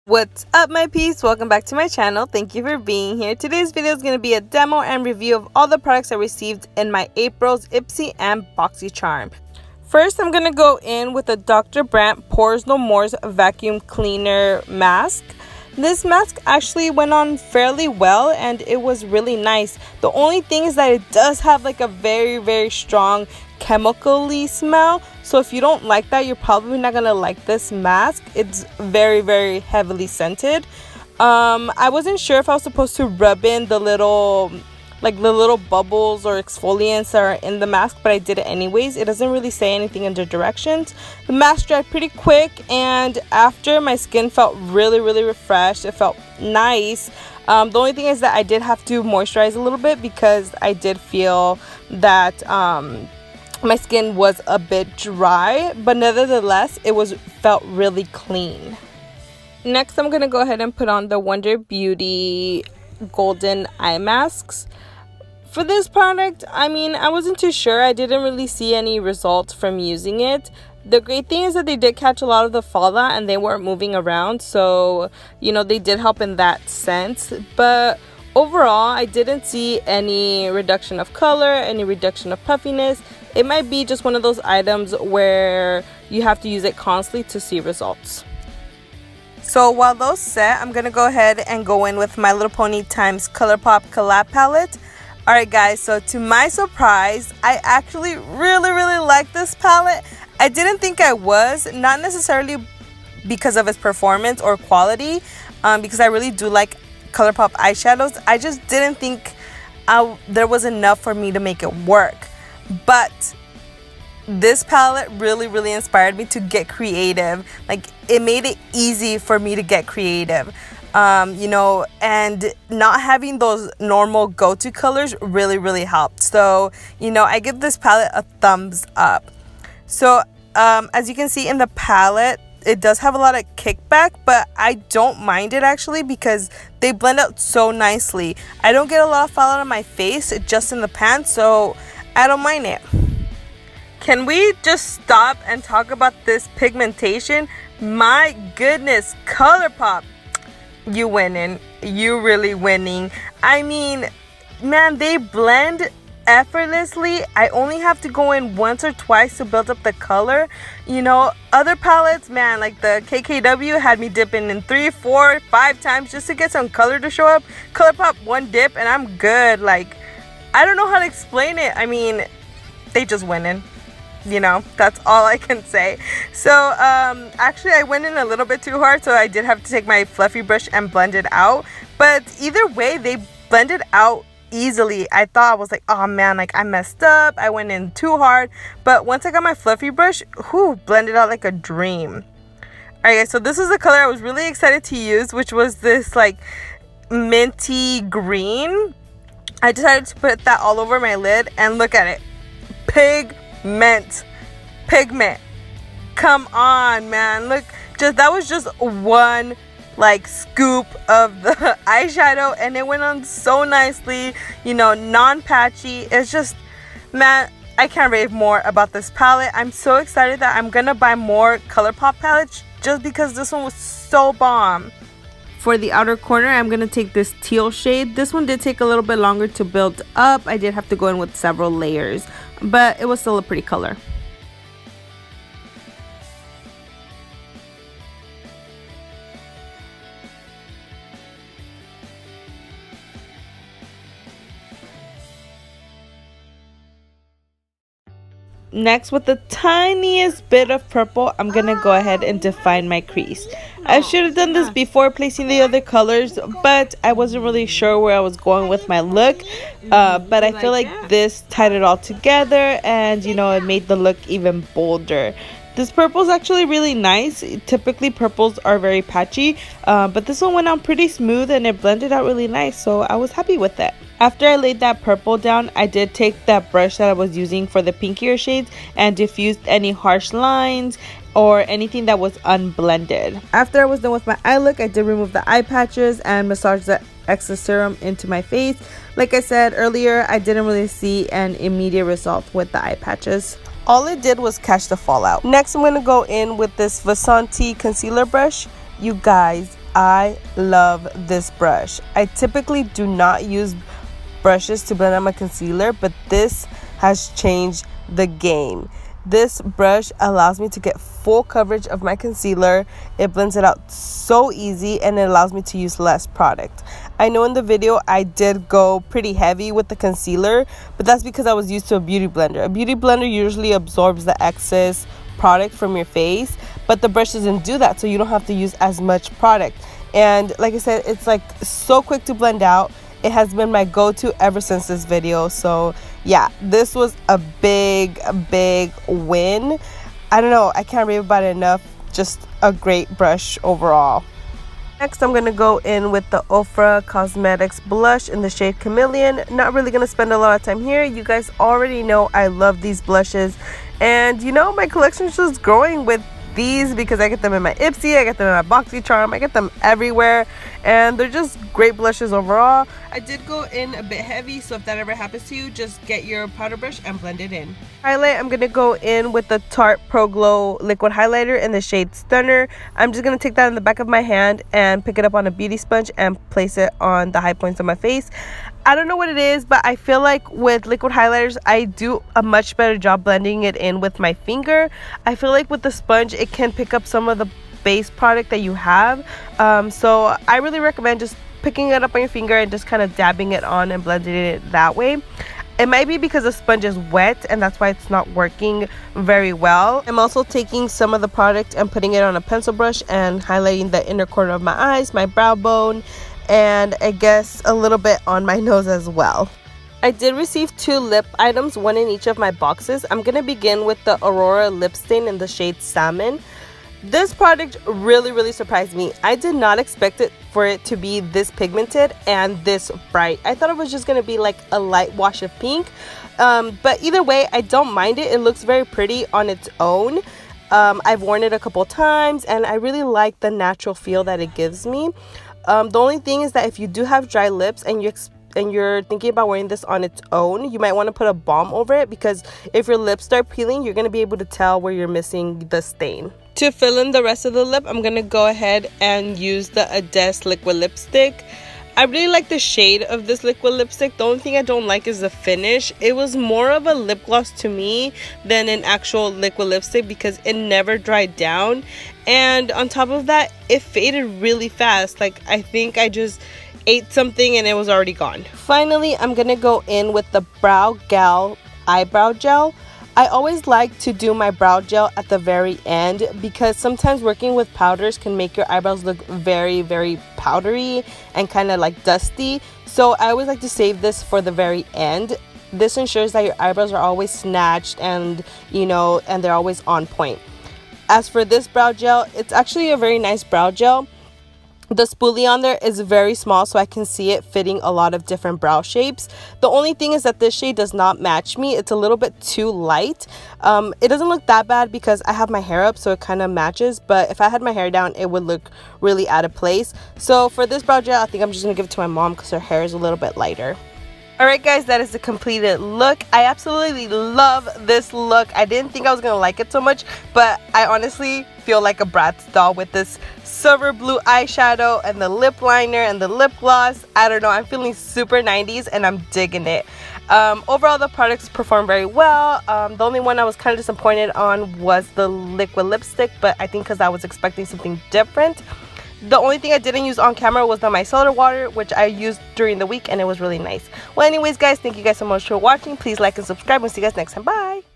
What's up, my peeps? Welcome back to my channel. Thank you for being here. Today's video is going to be a demo and review of all the products I received in my April Ipsy and Boxycharm. First, I'm going to go in with the Dr. Brandt Pores No More's Vacuum Cleaner Mask. This mask actually went on fairly well and it was really nice. The only thing is that it does have like a very strong chemically smell, so if you don't like that, you're probably not gonna like this mask. It's very heavily scented. I wasn't sure if I was supposed to rub in the little bubbles or exfoliants that are in the mask, but I did it anyways. It doesn't really say anything in the directions. The mask dried pretty quick, and after, my skin felt really refreshed. It felt nice. The only thing is that I did have to moisturize a little bit because I did feel that my skin was a bit dry, but nevertheless it felt really clean. Next, I'm gonna go ahead and put on the Wonder Beauty golden eye masks. For this product, I wasn't too sure. I didn't really see any results from using it. The great thing is that they did catch a lot of the fallout and they weren't moving around, so they did help in that sense. But overall, I didn't see any reduction of color, any reduction of puffiness. It might be just one of those items where you have to use it constantly to see results. So while those set, I'm gonna go ahead and go in with My Little Pony times ColourPop collab palette. Alright guys, so to my surprise, I actually really like this palette. I didn't think I was, not necessarily because of its performance or quality, because I really do like ColourPop eyeshadows. I just didn't think there was enough for me to make it work. But this palette really inspired me to get creative. Like, it made it easy for me to get creative. And not having those normal go-to colors really helped. So, I give this palette a thumbs up. So, as you can see in the palette, it does have a lot of kickback, but I don't mind it actually because they blend out so nicely. I don't get a lot of fallout on my face, just in the pan, so I don't mind it. Can we just stop and talk about this pigmentation? My goodness, ColourPop, you winning. You really winning. Man, they blend effortlessly. I only have to go in once or twice to build up the color. Other palettes, man, like the KKW had me dipping in 3, 4, 5 times just to get some color to show up. ColourPop, one dip and I'm good. Like, I don't know how to explain it. They just winning. That's all I can say. So actually I went in a little bit too hard, so I did have to take my fluffy brush and blend it out. But either way, they blended out easily. I thought, I was like, oh man, like I messed up, I went in too hard. But once I got my fluffy brush, blended out like a dream. Alright guys, so this is the color I was really excited to use, which was this like minty green. I decided to put that all over my lid, and look at it. Pigment. Come on, man. Look, that was just one like scoop of the eyeshadow, and it went on so nicely, non-patchy. It's just, man, I can't rave more about this palette. I'm so excited that I'm gonna buy more ColourPop palettes just because this one was so bomb. For the outer corner, I'm going to take this teal shade. This one did take a little bit longer to build up. I did have to go in with several layers, but it was still a pretty color. Next, with the tiniest bit of purple, I'm gonna go ahead and define my crease. I should have done this before placing the other colors, but I wasn't really sure where I was going with my look. But I feel like this tied it all together, and it made the look even bolder. This purple is actually really nice. Typically purples are very patchy, but this one went on pretty smooth and it blended out really nice, so I was happy with it. After I laid that purple down, I did take that brush that I was using for the pinkier shades and diffused any harsh lines or anything that was unblended. After I was done with my eye look, I did remove the eye patches and massage the excess serum into my face. Like I said earlier, I didn't really see an immediate result with the eye patches. All it did was catch the fallout. Next, I'm going to go in with this Vasanti concealer brush. You guys, I love this brush. I typically do not use brushes to blend out my concealer, but this has changed the game. This brush allows me to get full coverage of my concealer. It blends it out so easy, and it allows me to use less product. I know in the video I did go pretty heavy with the concealer, but that's because I was used to a beauty blender. A beauty blender usually absorbs the excess product from your face, but the brush doesn't do that, so you don't have to use as much product. And like I said, it's like so quick to blend out. It has been my go-to ever since this video. So yeah, this was a big win. I don't know, I can't rave about it enough. Just a great brush overall. Next, I'm going to go in with the Ofra Cosmetics blush in the shade Chameleon. Not really going to spend a lot of time here. You guys already know I love these blushes. And you know, my collection is just growing with these because I get them in my Ipsy, I get them in my Boxycharm, I get them everywhere, and they're just great blushes overall. I did go in a bit heavy, so if that ever happens to you, just get your powder brush and blend it in. Highlight, I'm going to go in with the Tarte Pro Glow liquid highlighter in the shade Stunner. I'm just going to take that in the back of my hand and pick it up on a beauty sponge and place it on the high points of my face. I don't know what it is, but I feel like with liquid highlighters, I do a much better job blending it in with my finger. I feel like with the sponge, it can pick up some of the base product that you have. So I really recommend just picking it up on your finger and just kind of dabbing it on and blending it that way. It might be because the sponge is wet and that's why it's not working very well. I'm also taking some of the product and putting it on a pencil brush and highlighting the inner corner of my eyes, my brow bone, and I guess a little bit on my nose as well. I did receive 2 lip items, one in each of my boxes. I'm going to begin with the Aurora lip stain in the shade Salmon. This product really surprised me. I did not expect it for it to be this pigmented and this bright. I thought it was just going to be like a light wash of pink. But either way, I don't mind it. It looks very pretty on its own. I've worn it a couple times and I really like the natural feel that it gives me. The only thing is that if you do have dry lips and you're thinking about wearing this on its own, you might want to put a balm over it, because if your lips start peeling, you're going to be able to tell where you're missing the stain. To fill in the rest of the lip, I'm going to go ahead and use the Ades liquid lipstick. I really like the shade of this liquid lipstick. The only thing I don't like is the finish. It was more of a lip gloss to me than an actual liquid lipstick because it never dried down. And on top of that, it faded really fast. Like, I think I just ate something and it was already gone. Finally, I'm going to go in with the Brow Gal eyebrow gel. I always like to do my brow gel at the very end because sometimes working with powders can make your eyebrows look very powdery and kind of like dusty. So I always like to save this for the very end. This ensures that your eyebrows are always snatched and, you know, and they're always on point. As for this brow gel, it's actually a very nice brow gel. The spoolie on there is very small, so I can see it fitting a lot of different brow shapes. The only thing is that this shade does not match me. It's a little bit too light. It doesn't look that bad because I have my hair up, so it kind of matches. But if I had my hair down, it would look really out of place. So for this brow gel, I think I'm just going to give it to my mom because her hair is a little bit lighter. Alright guys, that is the completed look. I absolutely love this look. I didn't think I was going to like it so much, but I honestly feel like a Bratz doll with this silver blue eyeshadow and the lip liner and the lip gloss. I don't know, I'm feeling super 90s and I'm digging it. Overall, the products performed very well. The only one I was kind of disappointed on was the liquid lipstick, but I think because I was expecting something different. The only thing I didn't use on camera was the Micellar water, which I used during the week, and it was really nice. Well, anyways, guys, thank you guys so much for watching. Please like and subscribe, and see you guys next time. Bye!